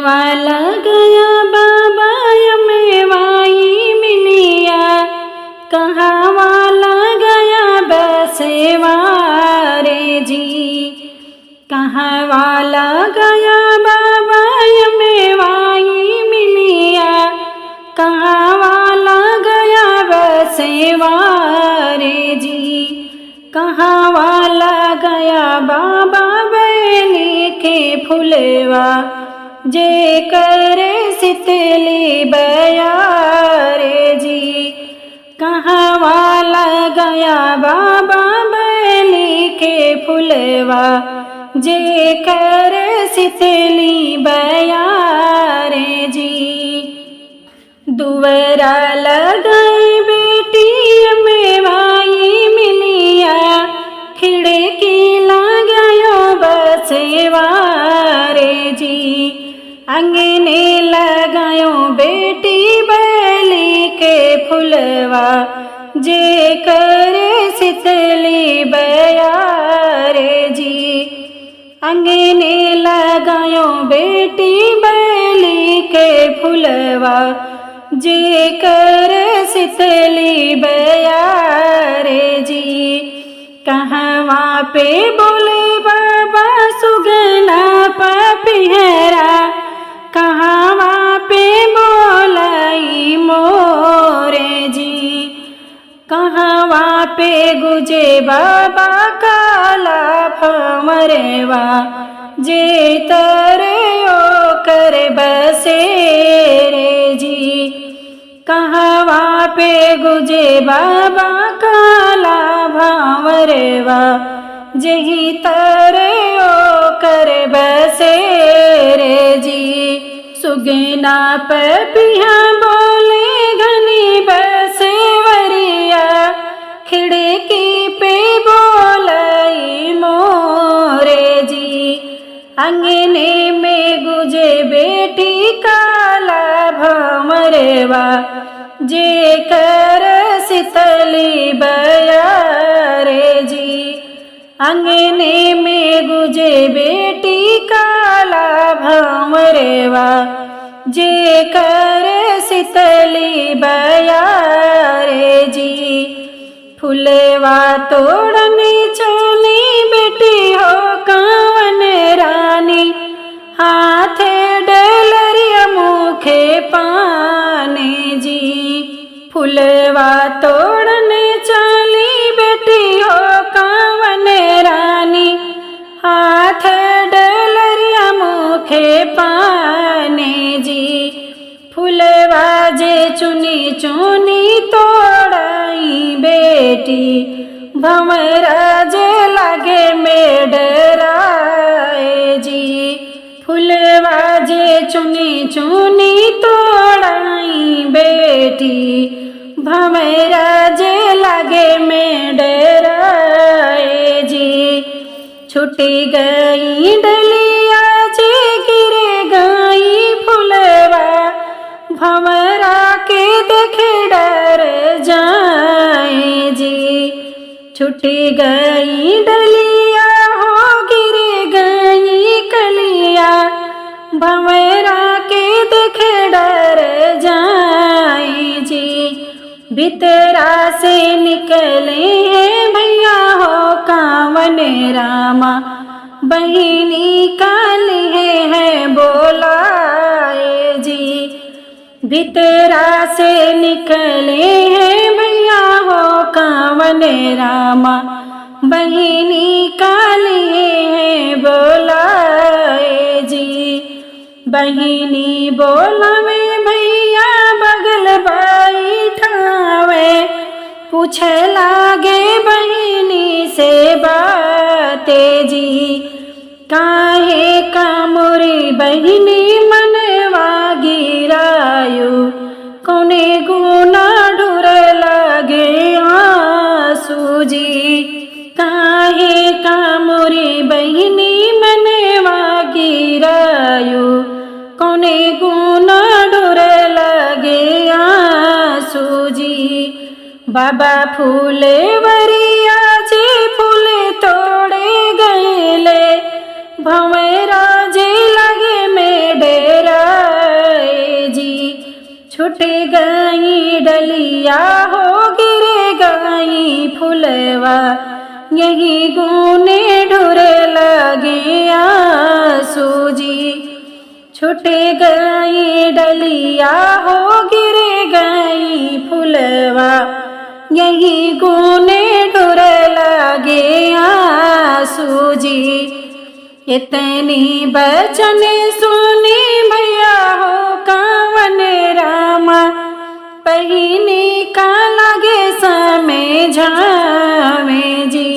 वाला गया बाबा मेवाई मिलिया, कहाँ वाला गया बसेवा रे जी। कहाँ वाला गया बाबा मेवाई मिलिया, कहाँ वाला गया बसेवा रे जी। कहाँ वाला गया बाबा बेली के फुलवा, जे करे शीतली बया रे जी। कहाँ वाला गया बाबा बेली के फुलवा, जे करे शीतली बया रे जी। दुवरा लगाई बेटी मेवाई मिलिया, खिड़की लगायो बसेवा रे जी। अंगने लगायो बेटी बेली के फुलवा, जे करे शीतली बया रे जी। अंगने लगायो बेटी बेली के फुलवा, जे करे शीतली बया रे जी। कहवा पे बोले बाबा सुगना पपिहरा, कहवा पे बोलाई मोरे जी। कहवा पे गुजे बाबा काला फमरेवा, जे तरे ओ कर बसे रे जी। कहवा पे गुजे बाबा काला भावरेवा, जही तरे ओ कर बसे रे जी। सुगना पपिया बोले घनी बसेवरिया, खिड़की पे बोलाई मोरे जी। अंगने में गुजे बेटी काला भमरेवा, जे कर शीतली बया रे जी। अंगने में गुजे बेटी काला भमरेवा, जे कर शीतली बया रे जी। फुलवा तोड़ने चली बेटी हो कावन रानी, हाथे डलरिया मुखे पाने जी। फुलवा तोड़ने चली बेटी हो कावन रानी, हाथ डलरिया मुखे पाने जी। फुलवा जे चुनी चुनी तोड़ाई बेटी, भंवरा जे लागे में डराए जी। फुलवा जे चुनी चुनी तोड़ाई बेटी, भंवरा जे लागे में डराए जी। छुटी गई डलिया जे गिरे गई फुलवा, भंवरा के देखे डर जाए जी। छुटी गई डलिया हो गिरे गई कलिया, भंवरा के देखे डर जाए जी। भीतरा से निकले हैं भैया हो कावन रामा, बहिनी काली है बोलाए जी। भीतरा से निकले हैं भैया हो कावन रामा, बहिनी काली है बोलाए जी। बहिनी बोलावे भैया बगल बैठावे, पूछे लागे बहिनी से बातें जी। काहे का मोरी बहिनी मनवा गिरायो, कोने गुना ढूर लागे आंसू जी। काहे का मोरी बहिनी मनवा गिरायो, कोने गुना ढूर लागे आंसू जी। बाबा फूले वरिया जे फूले तोड़े गए, भंवरा जे लगे में डेरा छुटे गई डलिया हो गिरे गई फुलवा, यही गुने ढुरे लगे आंसू जी। छुटे गई डलिया हो गिरे गई फुलवा, यही गुने ढुरे लगे आंसू जी। इतनी बचन सुनी भैया हो कावन रामा, पहिनी का लगे समझावे जी।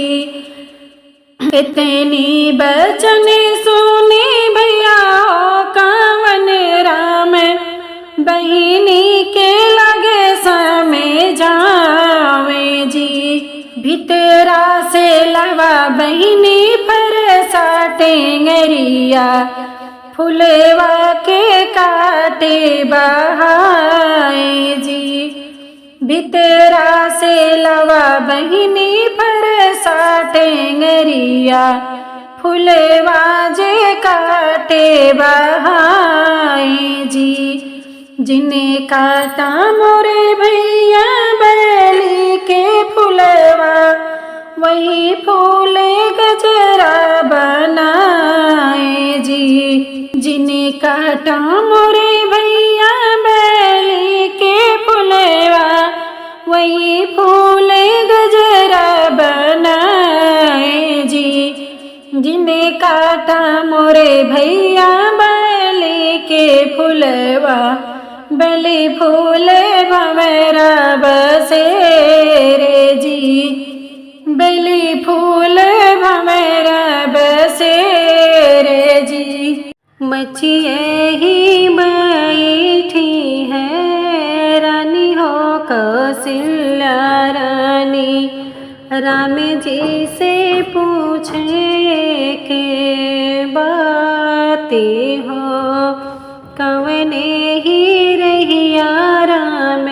इतनी बचन सुनी भैया हो कावन राम, बहिनी के लगे समझावे जी। भीतरा से लवा बहिनी पर साटेंगरिया, फुलवा के काटे बहाए जी। भीतरा से लवा बहिनी पर साटेंगरिया, फुलवा जे काटे बहाए जी। जिन्हें काटा मोरे भैया बैली के फुलवा, वही फूले गजरा बनाए जी। जिन्हें काटा मोरे भैया बैली के फुलवा, वही फूले गजरा बनाए जी। जिन्हें काटा मोरे भैया बैली के फुलवा, बली फूले भंवरा बसेरे जी। बेली फूल भंवरा बसेरे जी। मचिए ही बैठी है रानी हो कौशल्या रानी, राम जी से पूछे के बातें हो, कवने ही रहिया राम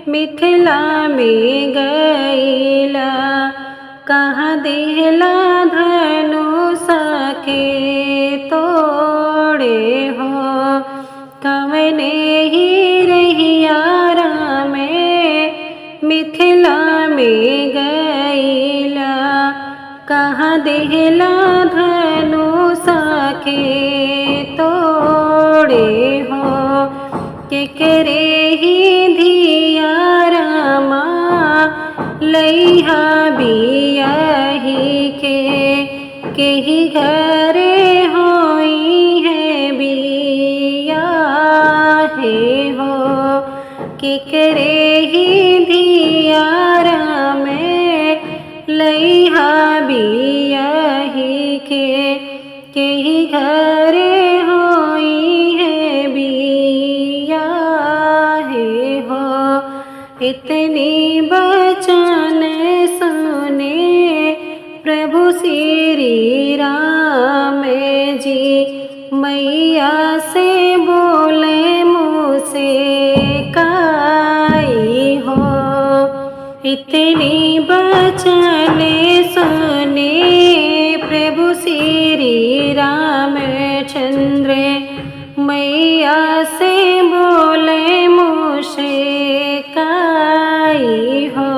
मिथिला में गईला, कहाँ देहला धनुषा के तोड़े हो, कवने ही रहिया राम मिथिला में गईला, कहाँ देहला धनुषा के तोड़े हो। केकरे ही धिया रामा लइहा बियाही के ही घरे होई है बिया है हो। केकरे ही धिया राम लइहा बियाही के ही घरे होई है बिया है हो। इतनी बचन सुने प्रभु श्री राम जी, मैया से बोले मुझसे काई हो। इतनी बचन सुने प्रभु श्री रामचंद्र, मैया से बोले मुझसे काई हो।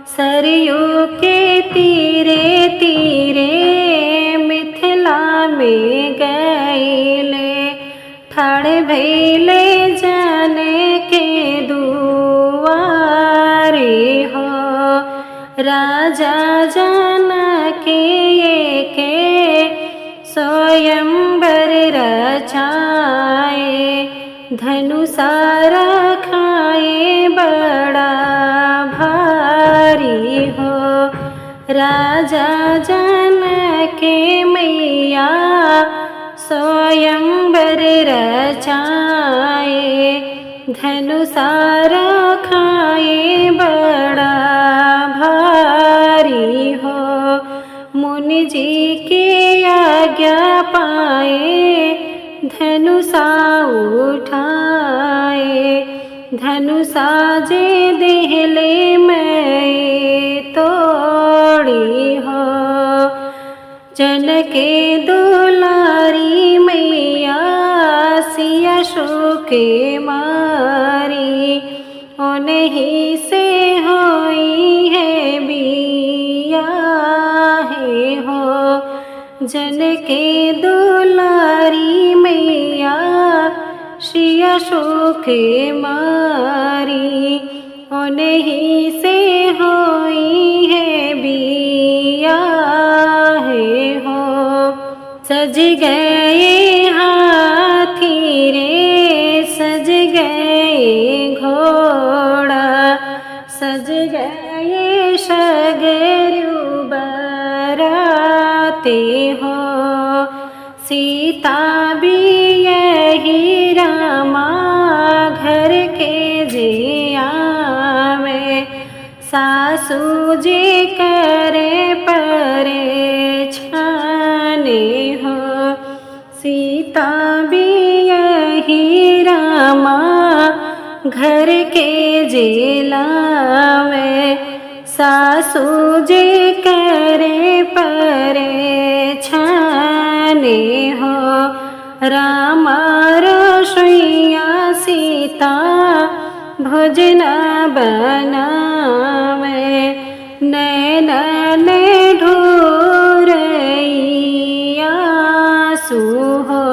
सरयू के तीरे तीरे मिथिला में गईले, ठाड़ भैले जाने के दुआरे हो। राजा जानकी के स्वयंवर रचाए, धनुषा रखाए बड़ा भारी हो। राजा जानकी मैया स्वयंवर रचाए, धनुषा रखाए बड़ा भारी हो। मुनि जी की आज्ञा पाए, धनुषा उठाए, धनुषा जे देहले मैं तोड़ी हो। जनके दुलारी मैया सिया के मारी उन्हीं से होई है बिया है हो। जन के दुलारी मैया श्रिया के मारी उन्हीं से होई है बिया है हो। सज गए हाथी रे सज गए घोड़ा सज गए शगरु बराते हो। सीता भी यही रामा घर के जिया में सासू जी करे परे छाने हो। सीता भी यही रामा घर के जिला में सासू जी करे परे छाने हो। रामा रसोइया सीता भोजन बनावे नैनन ढूरैया सुहो।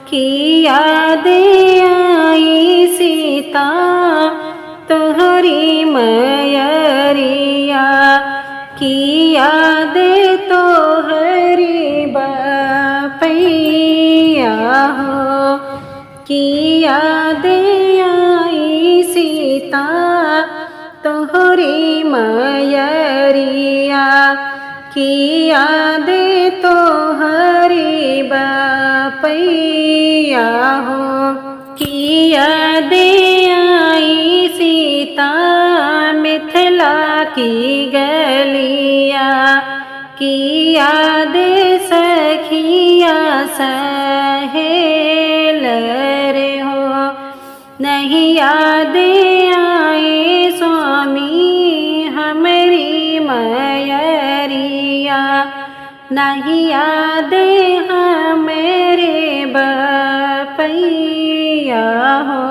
की याद आई सीता तोहरी मयरिया की याद तोहरी बपैया हो। की याद आई सीता तोहरी मयरिया की याद तोहरी बपैया हो। की याद आई सीता मिथिला की गलिया की याद सखिया सहेल रे हो। नहीं याद आए स्वामी हमारी मयरिया नहीं याद हमारे बपैया हो।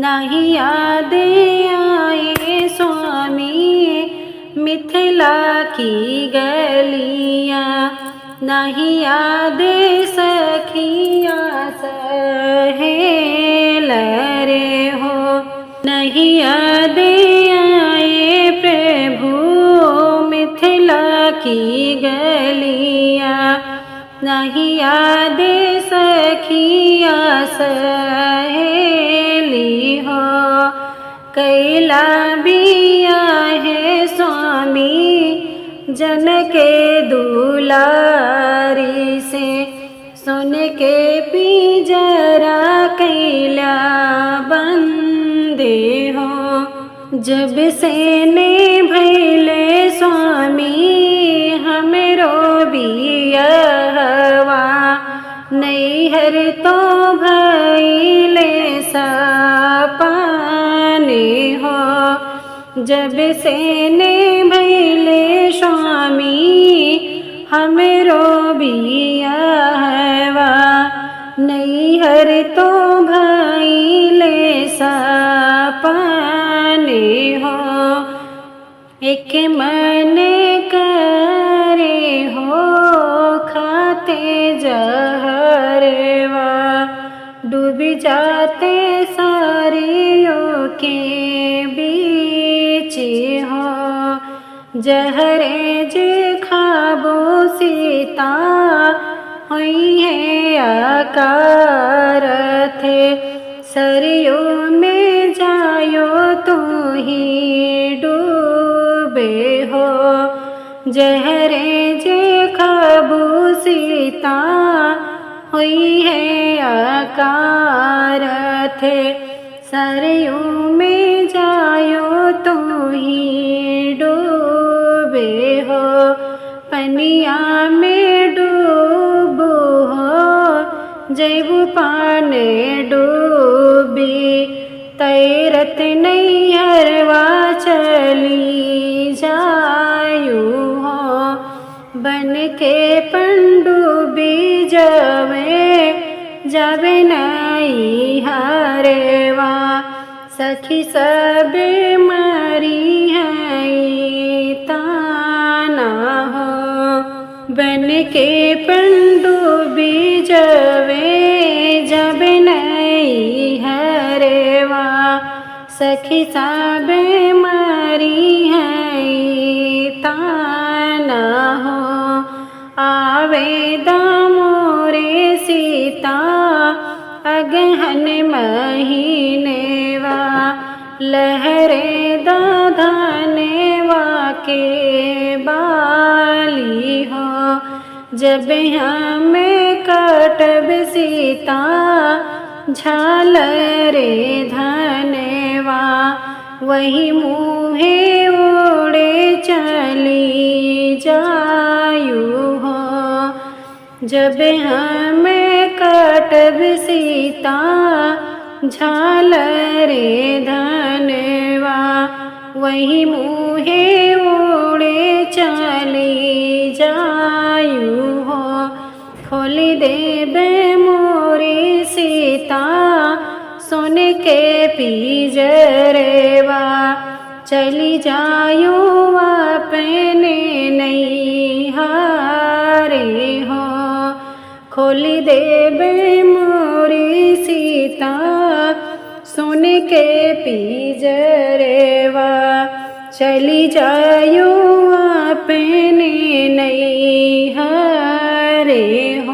नहीं याद आए स्वामी मिथिला की गलिया नहीं याद सखिया सहेल रे हो। नहीं याद आए प्रभु मिथिला की गलिया नहीं याद सखिया सहेली हो। कैला बिया है स्वामी जन के दुलारी से सुन के पिंजरा कैला बंदे हो। जब से ने भैले स्वामी हमरो बियहवा नैहर तो भैले सपाने हो। जब से ने भैले स्वामी हमरो बियहवा नैहर तो भैले सपाने हो। एक मन करे हो खाते जहरवा डूब जाते सारियों के बीच हो। जहरे जे खाबो सीता हुई है आकार थे सरियों में जायो तो ही डूबे हो। जहरे जे खाबो सीता हुई है आकार थे सरियों में जायो तो ही डूबे हो। पनिया में डूबो हो जैबू पाने डूबी तैरत नैहरवा चली जायू हो। बन के पंडुबी जावे जावे न नई हरेवा सखी सब मरी है ताना हो बन के पनडुब्बी जवे जब नई हरेवा सखी सब मरी है ताना हो आवे दामोरे सीता अगहन महीनेवा लहरे दाधानेवा के बाली हो जब हमें कटब सीता झालरे धनेवा वही मुहे उड़े चली जायू हो जब हमें कटब सीता झालरे धनेवा वही मुहे उड़े चली जायू हो खोली देबे मोरी सीता सोने के पिंजरेवा चली जायो अपने नैहरे हो खोली देबे मोरी सीता सोने के पिंजरेवा चली जायो अपने नैहरे हो।